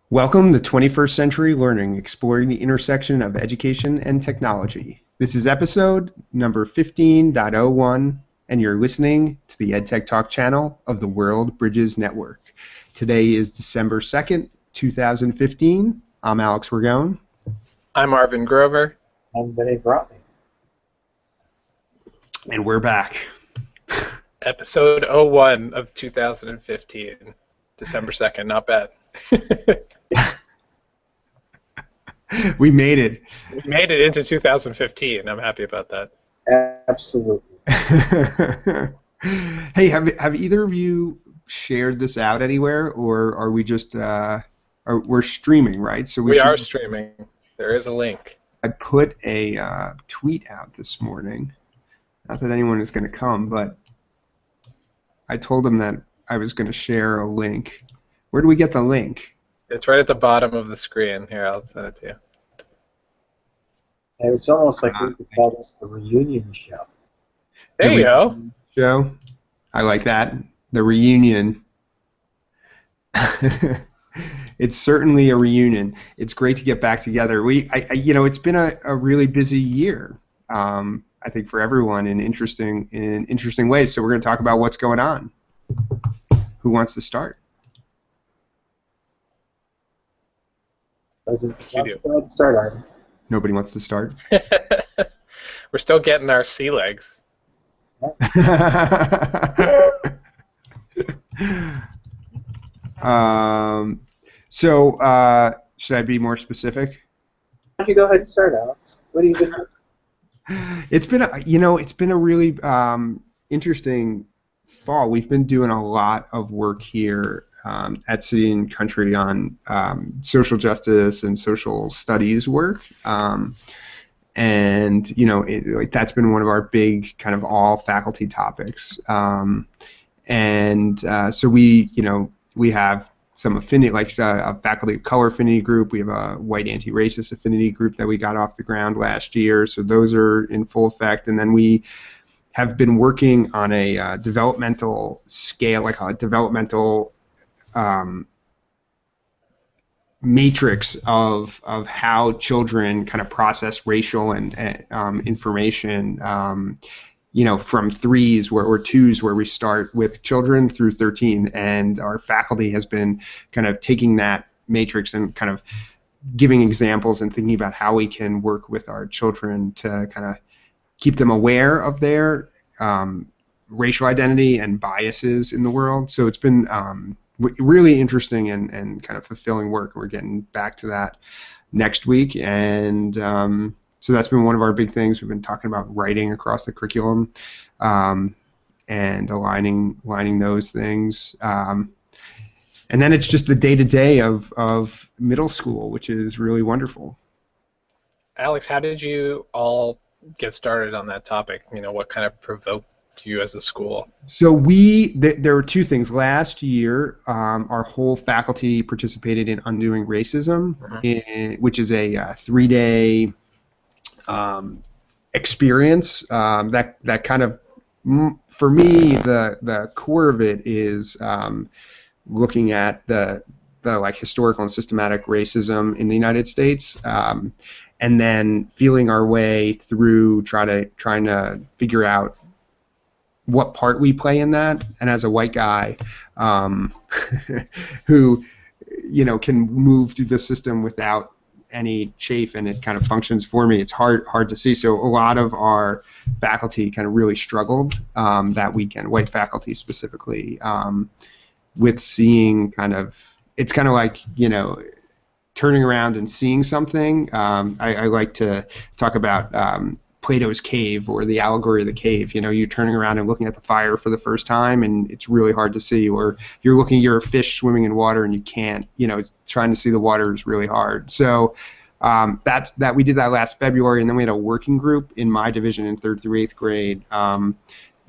Welcome to 21st Century Learning, exploring the intersection of education and technology. This is episode number 15.01, and you're listening to the EdTech Talk channel of the World Bridges Network. Today is December 2nd, 2015. I'm Alex Ragone. I'm Arvind Grover. I'm Vinnie. And we're back. Episode 01 of 2015. December 2nd, not bad. We made it. We made it into 2015. I'm happy about that. Absolutely. Hey, have either of you shared this out anywhere, or are we just we're streaming, right? So we are streaming. There is a link. I put a tweet out this morning. Not that anyone is going to come, but I told them that I was going to share a link. Where do we get the link? It's right at the bottom of the screen. Here, I'll send it to you. It's almost like we could call this the reunion show. There you go. Show. I like that. The reunion. It's certainly a reunion. It's great to get back together. It's been a really busy year. I think for everyone in interesting ways. So we're going to talk about what's going on. Who wants to start? Go ahead and start, Arvind. Nobody wants to start. We're still getting our sea legs. Should I be more specific? Why don't you go ahead and start, Alex? What do you do? It's been a really interesting fall. We've been doing a lot of work here at City and Country on social justice and social studies work, and that's been one of our big kind of all faculty topics. So we have some affinity, like a faculty of color affinity group. We have a white anti-racist affinity group that we got off the ground last year. So those are in full effect, and then we have been working on a developmental scale, like a developmental matrix of how children kind of process racial and information, from threes or twos, where we start with children through 13, and our faculty has been kind of taking that matrix and kind of giving examples and thinking about how we can work with our children to kind of keep them aware of their racial identity and biases in the world. So it's been really interesting and kind of fulfilling work. We're getting back to that next week, and so that's been one of our big things. We've been talking about writing across the curriculum and aligning those things. And then it's just the day-to-day of middle school, which is really wonderful. Alex, how did you all get started on that topic? What kind of provoked you as a school? So there were two things. Last year, our whole faculty participated in Undoing Racism, which is a 3-day experience. That kind of, for me, the core of it is looking at the like historical and systematic racism in the United States, and then feeling our way through trying to figure out what part we play in that. And as a white guy who can move through the system without any chafe, and it kind of functions for me, it's hard to see. So a lot of our faculty kind of really struggled that weekend, white faculty specifically, with seeing it's kind of like turning around and seeing something. I like to talk about Plato's cave, or the allegory of the cave. You're turning around and looking at the fire for the first time, and it's really hard to see. Or you're a fish swimming in water, and you can't. Trying to see the water is really hard. So that we did that last February, and then we had a working group in my division in 3rd through 8th grade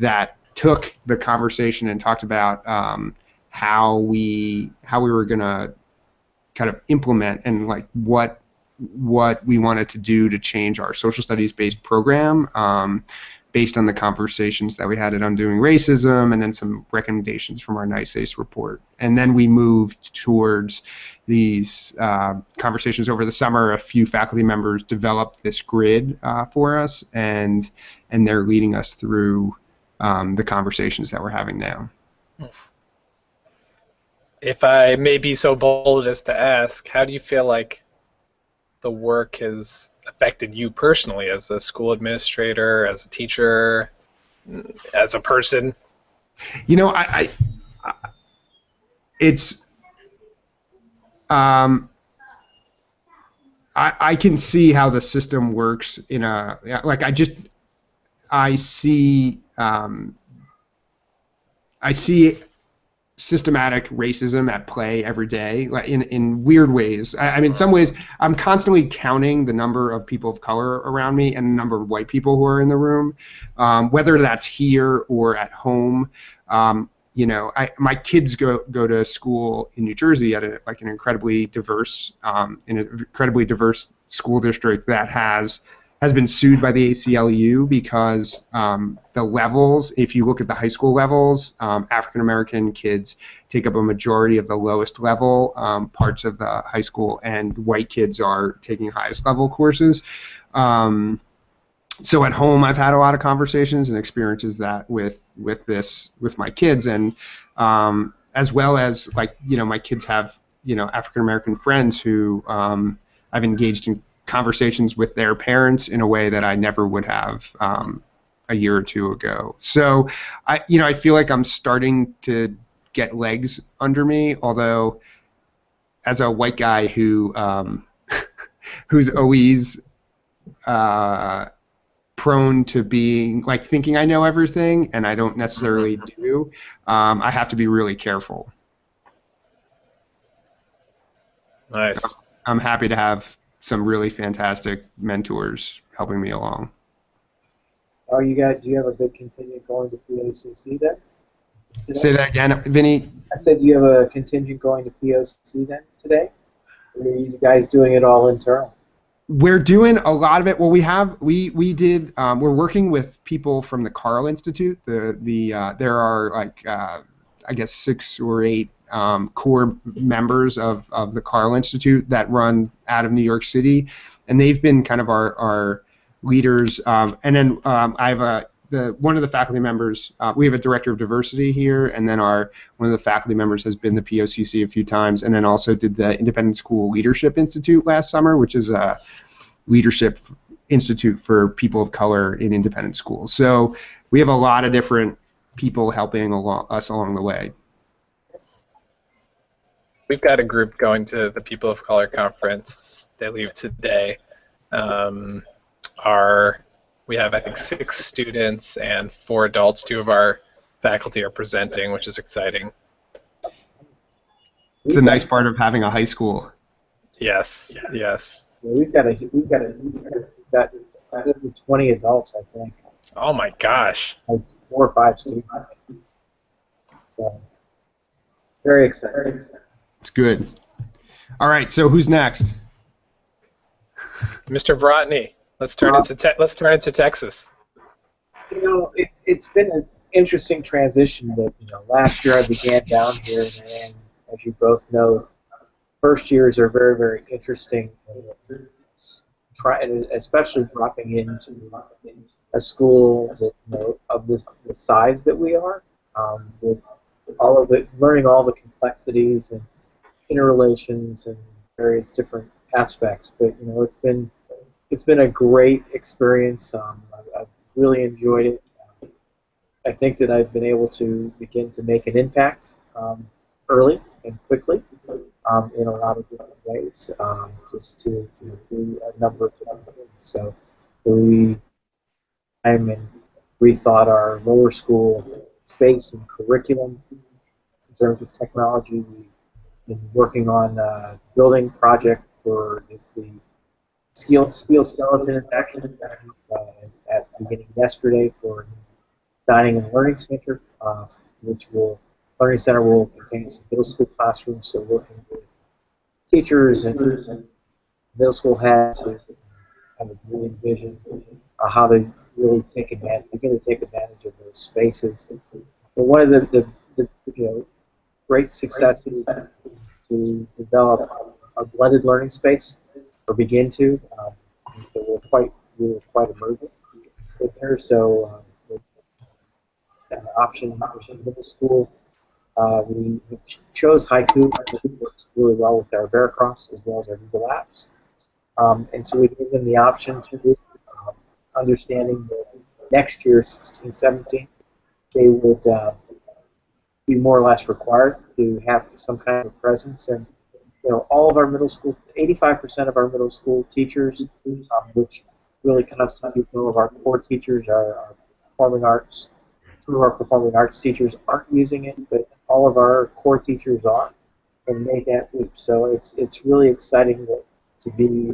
that took the conversation and talked about how we were going to kind of implement and like what we wanted to do to change our social studies based program based on the conversations that we had at Undoing Racism, and then some recommendations from our Nice Ace report. And then we moved towards these conversations over the summer. A few faculty members developed this grid for us, and they're leading us through the conversations that we're having now. If I may be so bold as to ask, how do you feel like the work has affected you personally as a school administrator, as a teacher, as a person? You know, it's I can see how the system works in a, like, I see systematic racism at play every day, like in weird ways. I mean, in some ways, I'm constantly counting the number of people of color around me and the number of white people who are in the room, whether that's here or at home. You know, my kids go to school in New Jersey at an incredibly diverse school district that has been sued by the ACLU because the levels, if you look at the high school levels, African American kids take up a majority of the lowest level parts of the high school, and white kids are taking highest level courses. So at home, I've had a lot of conversations and experiences that with my kids, and as well as, like, you know, my kids have, you know, African American friends who I've engaged in conversations with their parents in a way that I never would have a year or two ago. So I feel like I'm starting to get legs under me, although as a white guy who who's always prone to being, like, thinking I know everything, and I don't necessarily do, I have to be really careful. Nice. I'm happy to have some really fantastic mentors helping me along. Oh, do you have a big contingent going to POCC then? Today? Say that again, Vinnie. I said, do you have a contingent going to POCC then today? Or are you guys doing it all internal? We're doing a lot of it. Well, we're working with people from the Carl Institute. There are, like, I guess 6 or 8 core members of the Carl Institute that run out of New York City, and they've been kind of our leaders. And then I have one of the faculty members. We have a director of diversity here, and then one of the faculty members has been the POCC a few times, and then also did the Independent School Leadership Institute last summer, which is a leadership institute for people of color in independent schools. So we have a lot of different people helping us along the way. We've got a group going to the People of Color Conference. They leave today. We have, I think, 6 students and 4 adults. 2 of our faculty are presenting, which is exciting. It's a nice part of having a high school. Yes, yes. Yeah, we've got 20 adults, I think. Oh my gosh. Like 4 or 5 students. So, very exciting. It's good. All right, so who's next? Mr. Vrotny, let's turn it to Texas. You know, it's been an interesting transition. That, you know, last year I began down here, and as you both know, first years are very, very interesting. Especially dropping into a school that, you know, of the size that we are, with all of it, learning all the complexities and interrelations and various different aspects. But, you know, it's been a great experience. I've really enjoyed it. I think that I've been able to begin to make an impact early and quickly in a lot of different ways, just to do a number of different things. So we rethought our lower school space and curriculum in terms of technology. We've been working on a building project for the steel skeleton action at beginning yesterday for Dining and Learning Center, which Learning Center will contain some middle school classrooms, so working with teachers and middle school heads to kind of really envision how to really begin to take advantage of those spaces. But one of the great successes to develop a blended learning space, or begin to. And so we were quite emergent with her. So with an option in middle school, we chose Haiku, which works really well with our Veracross as well as our Google Apps. And so we gave them the option to understanding that next year, 16, 17, they would be more or less required to have some kind of presence. And all of our middle school, 85% of our middle school teachers, which really constitutes all of our core teachers, our performing arts. Some of our performing arts teachers aren't using it, but all of our core teachers are, and made that leap. So it's really exciting to be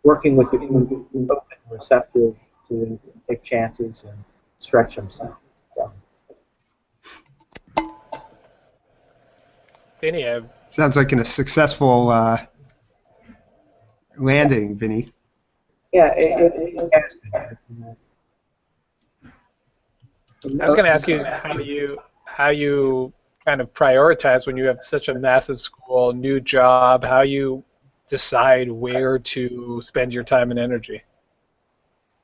working with the group, open and receptive to take chances and stretch themselves. So. Vinnie, Sounds like a successful landing, Vinnie. Yeah, it has been. I was going to ask you how you kind of prioritize when you have such a massive school, new job, how you decide where to spend your time and energy.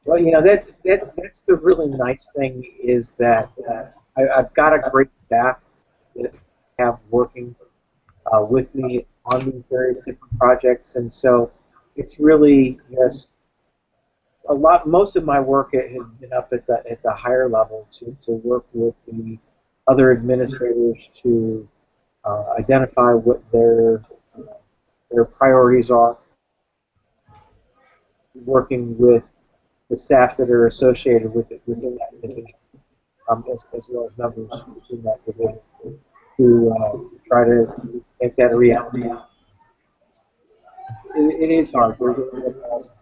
Well, that's the really nice thing is that I've got a great staff that have working with me on these various different projects, and so it's really just most of my work has been up at the higher level to work with the other administrators to identify what their priorities are, working with the staff that are associated with it within that division, as well as members within that division, to try to make that a reality. It is hard. There's a process.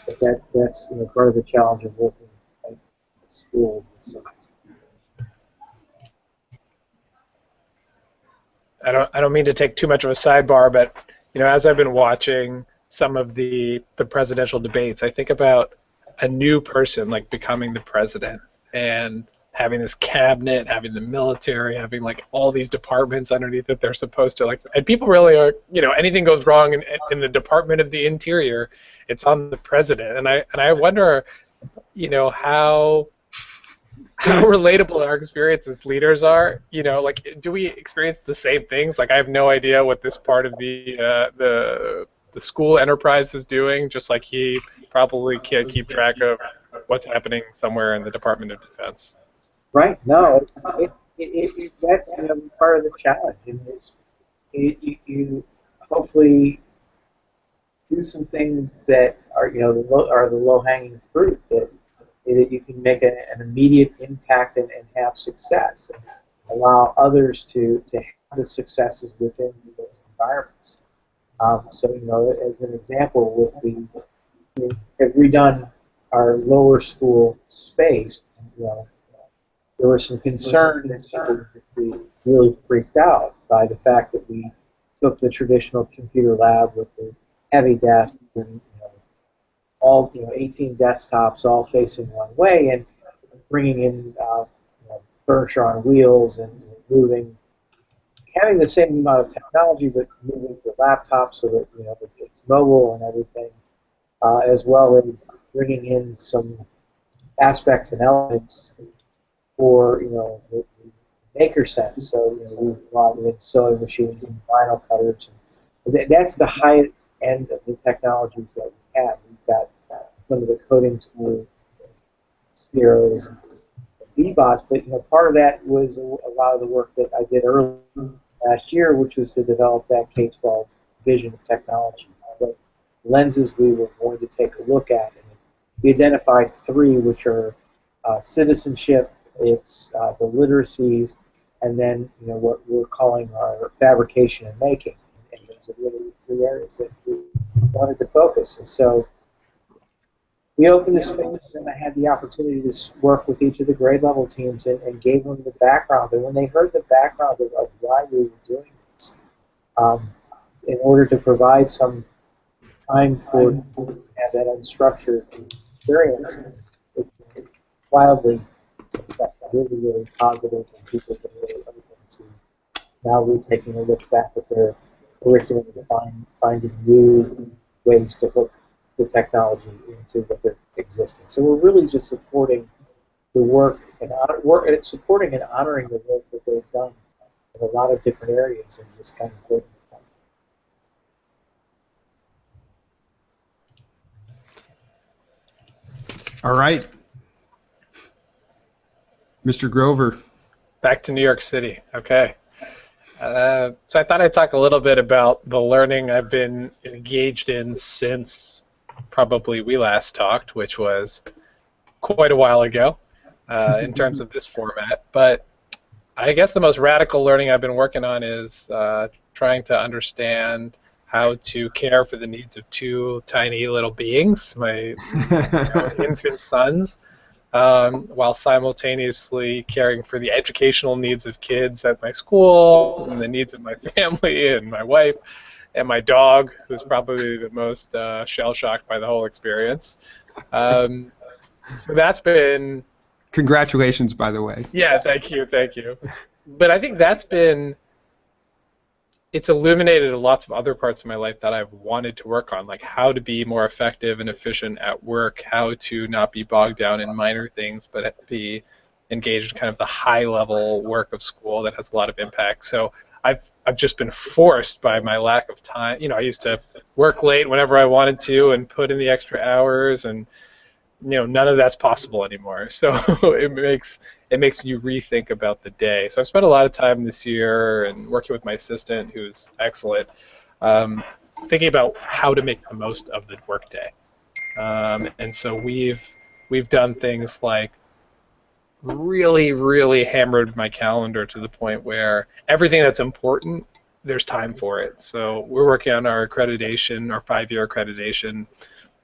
But that's part of the challenge of working at a school this size. I don't mean to take too much of a sidebar, but as I've been watching some of the presidential debates, I think about a new person like becoming the president and having this cabinet, having the military, having like all these departments underneath that they're supposed to and people really are, anything goes wrong in the Department of the Interior, it's on the president, and I wonder, how relatable our experience as leaders are. Do we experience the same things? Like, I have no idea what this part of the school enterprise is doing, just like he probably can't keep track of what's happening somewhere in the Department of Defense. Right. No, that's part of the challenge. You hopefully do some things that are the low-hanging fruit that you can make an immediate impact and have success, and allow others to have the successes within those environments. So as an example, we have redone our lower school space. There was some concern that we really freaked out by the fact that we took the traditional computer lab with the heavy desks and all 18 desktops all facing one way, and bringing in furniture on wheels and having the same amount of technology, but moving to laptops so that it's mobile and everything, as well as bringing in some aspects and elements for the maker sense. So we brought in sewing machines and vinyl cutters. And that's the highest end of the technologies that we have. We've got some of the coding tools, Spiros, and VBots, but part of that was a lot of the work that I did early last year, which was to develop that K-12 vision of technology, what lenses we were going to take a look at. And we identified three, which are citizenship, it's the literacies, and then what we're calling our fabrication and making. And those are really three areas that we wanted to focus. And so we opened the space, and I had the opportunity to work with each of the grade level teams and gave them the background. And when they heard the background of why we were doing this, in order to provide some time for have that unstructured experience, wildly successful, really, really positive, and people have been really open to now really taking a look back at their curriculum and finding new ways to hook the technology into what they're existing. So we're really just supporting the work and supporting and honoring the work that they've done in a lot of different areas and just kind of building it up. All right. Mr. Grover. Back to New York City. Okay. So I thought I'd talk a little bit about the learning I've been engaged in since probably we last talked, which was quite a while ago in terms of this format. But I guess the most radical learning I've been working on is trying to understand how to care for the needs of two tiny little beings, my infant sons, while simultaneously caring for the educational needs of kids at my school and the needs of my family and my wife and my dog, who's probably the most shell-shocked by the whole experience. So that's been... Congratulations, by the way. Yeah, thank you. But I think that's been... It's illuminated lots of other parts of my life that I've wanted to work on, like how to be more effective and efficient at work, how to not be bogged down in minor things, but be engaged in kind of the high-level work of school that has a lot of impact. So I've just been forced by my lack of time. You know, I used to work late whenever I wanted to and put in the extra hours, and none of that's possible anymore. So it makes you rethink about the day. So I spent a lot of time this year and working with my assistant, who's excellent, thinking about how to make the most of the workday. And so we've done things like really, really hammered my calendar to the point where everything that's important, there's time for it. So we're working on our accreditation, our 5-year accreditation,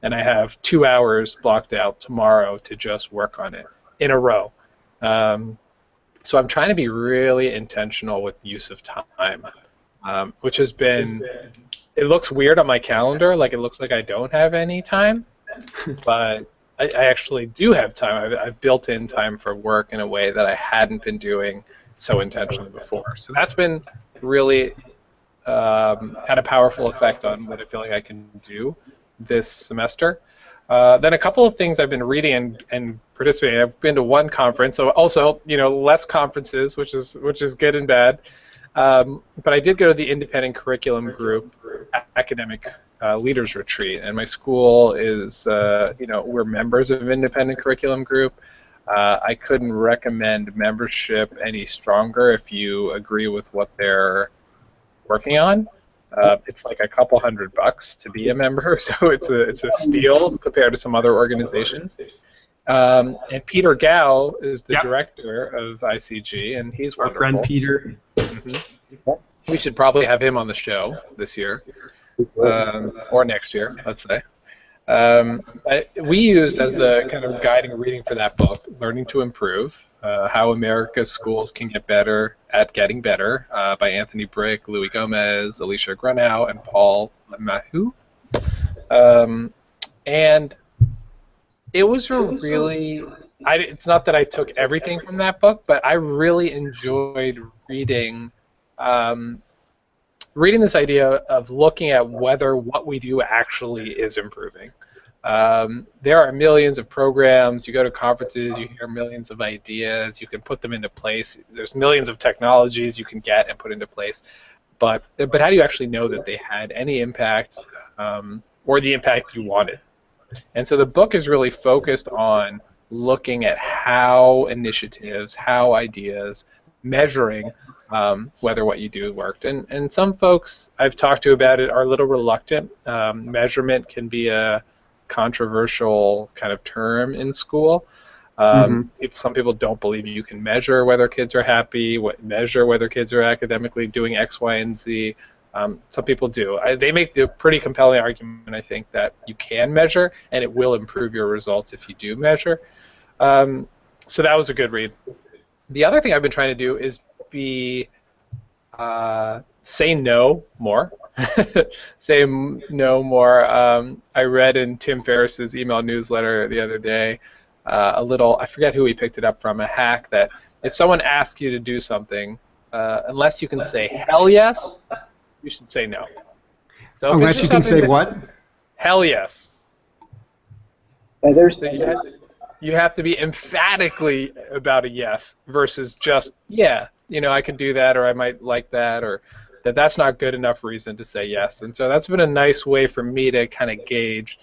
and I have 2 hours blocked out tomorrow to just work on it in a row. So I'm trying to be really intentional with the use of time, which has been, it looks weird on my calendar, like it looks like I don't have any time, but I actually do have time. I've built in time for work in a way that I hadn't been doing so intentionally before. So that's been really had a powerful effect on what I feel like I can do this semester. Then a couple of things I've been reading and participating. I've been to one conference, so also less conferences, which is good and bad. But I did go to the Independent Curriculum Group Academic Leaders Retreat, and my school is we're members of Independent Curriculum Group. I couldn't recommend membership any stronger if you agree with what they're working on. It's like a couple $100 to be a member, so it's a steal compared to some other organizations. And Peter Gao is the director of ICG, and he's wonderful. Our friend Peter. Mm-hmm. We should probably have him on the show this year, or next year, let's say. We used as the kind of guiding reading for that book, Learning to Improve, How America's Schools Can Get Better at Getting Better, by Anthony Brick, Louis Gomez, Alicia Grenow, and Paul Mahou. And it was really, it's not that I took everything from that book, but I really enjoyed reading this idea of looking at whether what we do actually is improving. There are millions of programs. You go to conferences, you hear millions of ideas. You can put them into place. There's millions of technologies you can get and put into place. But how do you actually know that they had any impact or the impact you wanted? And so the book is really focused on looking at how initiatives, how ideas, measuring whether what you do worked. And some folks I've talked to about it are a little reluctant. Measurement can be a controversial kind of term in school. Some people don't believe you can measure whether kids are happy, measure whether kids are academically doing X, Y, and Z. Some people do. They make the pretty compelling argument, I think, that you can measure, and it will improve your results if you do measure. So that was a good read. The other thing I've been trying to do is say no more. Say no more. I read in Tim Ferriss's email newsletter the other day a little, I forget who he picked it up from, a hack that if someone asks you to do something, unless you can say hell yes, you should say no. So if it's Unless just you can say something what? hell yes. And there's, So you have to be emphatically about a yes versus just, yeah, I could do that, or I might like that, or that's not good enough reason to say yes. And so that's been a nice way for me to kind of gauge,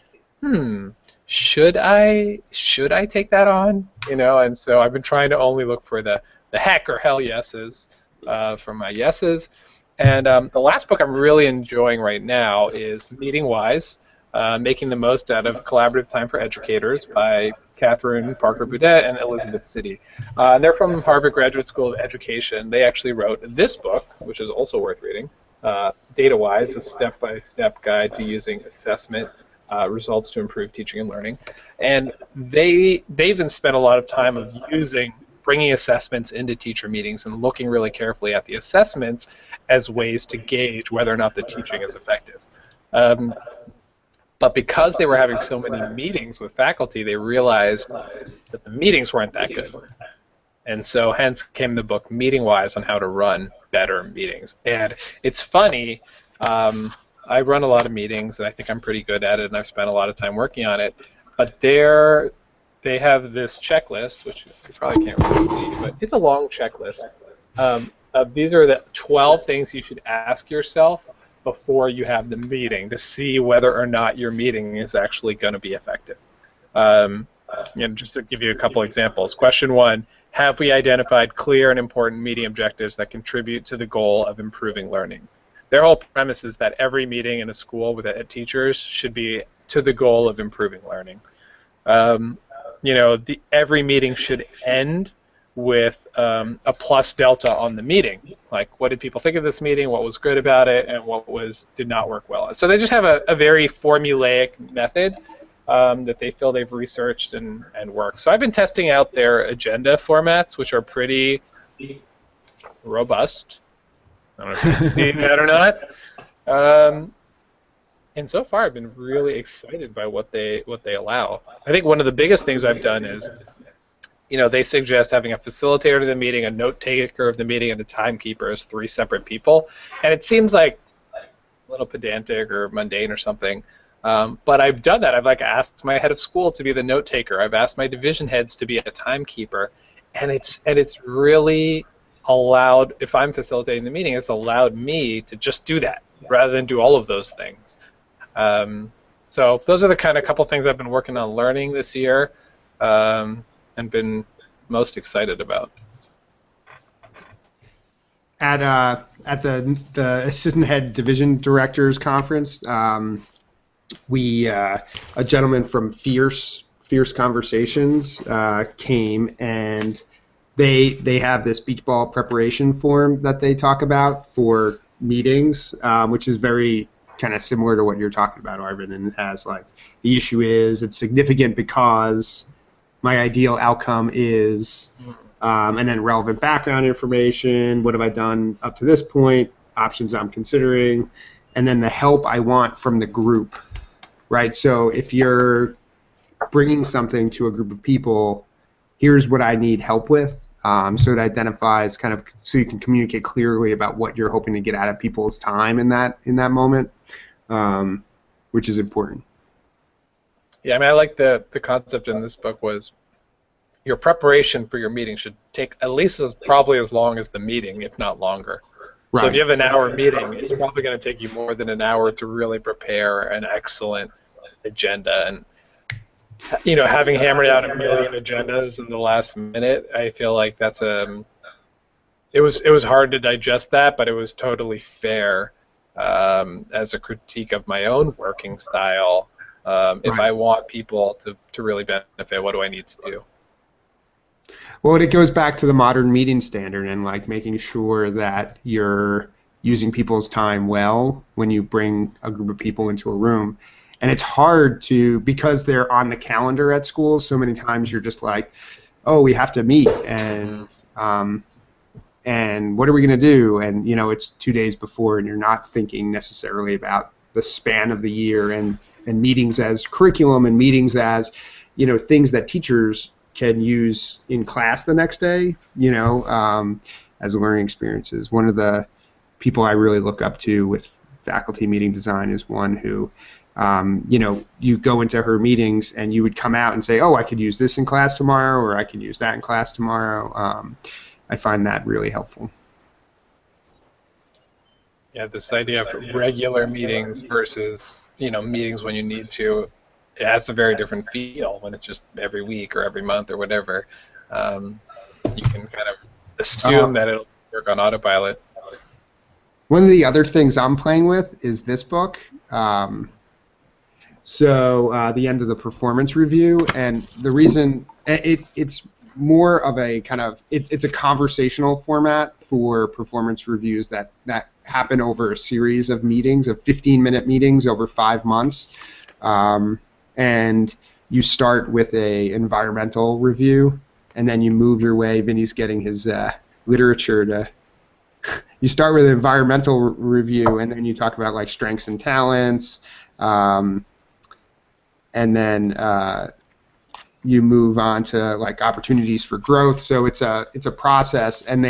should I take that on? And so I've been trying to only look for the heck or hell yeses for my yeses. And the last book I'm really enjoying right now is Meeting Wise, Making the Most Out of Collaborative Time for Educators by Catherine Parker Boudet and Elizabeth City. And they're from Harvard Graduate School of Education. They actually wrote this book, which is also worth reading, Data Wise, a step-by-step guide to using assessment results to improve teaching and learning. And they've even spent a lot of time of bringing assessments into teacher meetings and looking really carefully at the assessments as ways to gauge whether or not the teaching is effective. But because they were having so many meetings with faculty, they realized that the meetings weren't that good. And so hence came the book Meeting Wise on how to run better meetings. And it's funny, I run a lot of meetings, and I think I'm pretty good at it, and I've spent a lot of time working on it. But they have this checklist, which you probably can't really see, but it's a long checklist. These are the 12 things you should ask yourself before you have the meeting to see whether or not your meeting is actually going to be effective. Just to give you a couple examples. Question 1, have we identified clear and important meeting objectives that contribute to the goal of improving learning? Their whole premise is that every meeting in a school with teachers should be to the goal of improving learning. Every meeting should end with a plus delta on the meeting. Like, what did people think of this meeting, what was good about it, and what did not work well. So they just have a very formulaic method that they feel they've researched and worked. So I've been testing out their agenda formats, which are pretty robust. I don't know if you can see that or not. And so far I've been really excited by what they allow. I think one of the biggest things I've done is, they suggest having a facilitator of the meeting, a note taker of the meeting, and a timekeeper as 3 separate people. And it seems like a little pedantic or mundane or something. But I've done that. I've asked my head of school to be the note taker. I've asked my division heads to be a timekeeper. And it's really allowed, if I'm facilitating the meeting, it's allowed me to just do that rather than do all of those things. So those are the kind of couple things I've been working on learning this year. And been most excited about. At the assistant head division directors conference, a gentleman from Fierce Conversations came, and they have this beach ball preparation form that they talk about for meetings, which is very kind of similar to what you're talking about, Arvind, and it has the issue is it's significant because my ideal outcome is, and then relevant background information, what have I done up to this point, options I'm considering, and then the help I want from the group, right? So if you're bringing something to a group of people, here's what I need help with, so it identifies so you can communicate clearly about what you're hoping to get out of people's time in that moment, which is important. Yeah, I like the concept in this book was your preparation for your meeting should take at least probably as long as the meeting, if not longer. Right. So if you have an hour meeting, it's probably going to take you more than an hour to really prepare an excellent agenda. And having hammered out 1 million agendas in the last minute, I feel like that's it was hard to digest that, but it was totally fair as a critique of my own working style. If I want people to really benefit, what do I need to do? Well, it goes back to the modern meeting standard and making sure that you're using people's time well when you bring a group of people into a room. And it's hard because they're on the calendar at school, so many times you're just oh, we have to meet, and what are we going to do? And, it's 2 days before, and you're not thinking necessarily about the span of the year and meetings as curriculum and meetings as, things that teachers can use in class the next day, as learning experiences. One of the people I really look up to with faculty meeting design is one who, you go into her meetings and you would come out and say, oh, I could use this in class tomorrow, or I could use that in class tomorrow. I find that really helpful. Yeah, this idea of regular meetings versus, meetings when you need to, it has a very different feel when it's just every week or every month or whatever. You can kind of assume that it'll work on autopilot. One of the other things I'm playing with is this book. The end of the performance review, and the reason it's more of a kind of it's a conversational format for performance reviews that happen over a series of meetings, of 15-minute meetings over 5 months, and you start with a environmental review, and then you move your way. Vinnie's getting his literature to. You start with an environmental review, and then you talk about like strengths and talents, and then you move on to like opportunities for growth. So it's a process, and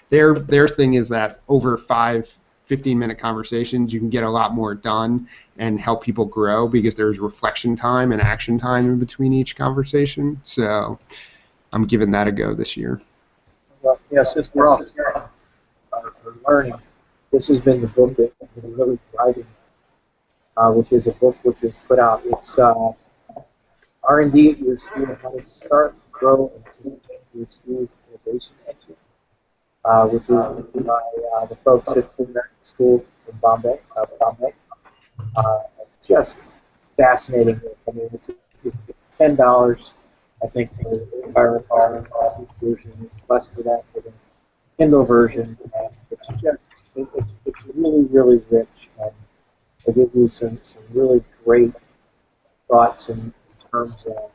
their thing is that over 5 15-minute conversations, you can get a lot more done and help people grow because there's reflection time and action time in between each conversation. So I'm giving that a go this year. Well, since we're all learning, this has been the book that I've been really driving, which is a book which is put out. It's R&D at your school, how to start, grow, and sustain your school's innovation engine, which is written by the folks at the American School in Bombay. Just fascinating. I mean, it's $10, I think, for the environmental version. It's less for that for the Kindle version. And it's really, really rich, and they give you some really great thoughts in terms of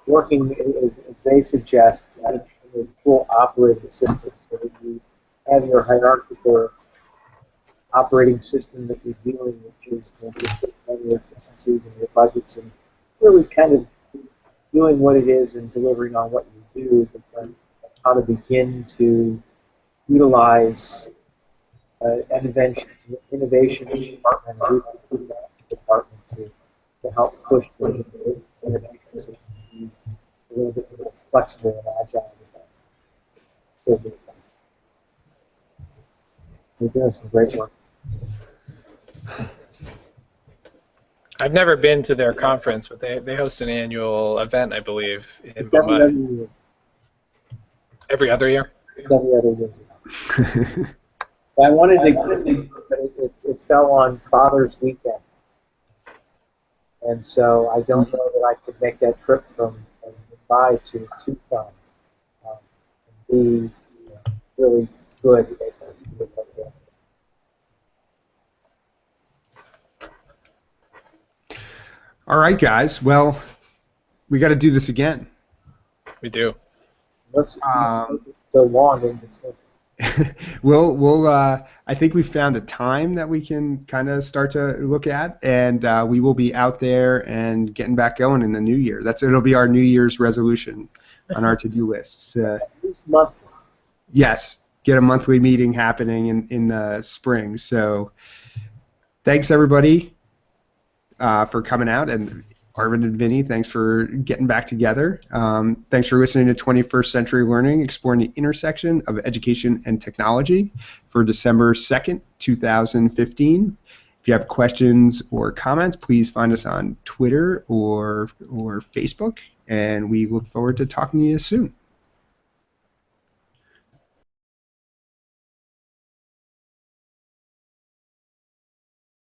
working, as they suggest, in a full operating system, so that you have your hierarchical operating system that you're dealing with, which is your efficiencies and your budgets, and really kind of doing what it is and delivering on what you do, but then how to begin to utilize an innovation department, to help push the innovation so it can be a little bit more flexible and agile with that. You're doing some great work. I've never been to their conference, but they host an annual event, I believe, in Mumbai. Every other year? Every other year. I wanted to, but it fell on Father's Weekend. And so I don't know that I could make that trip from Mumbai to Tucson and be really good at that. All right, guys. Well, we got to do this again. We do. Let's so long in between. We'll I think we found a time that we can kind of start to look at, and we will be out there and getting back going in the new year. It'll be our New Year's resolution on our to-do list. At least monthly. Yes, get a monthly meeting happening in the spring. So thanks everybody for coming out, and Arvind and Vinnie, thanks for getting back together. Thanks for listening to 21st Century Learning, exploring the intersection of education and technology for December 2nd, 2015. If you have questions or comments, please find us on Twitter or Facebook, and we look forward to talking to you soon.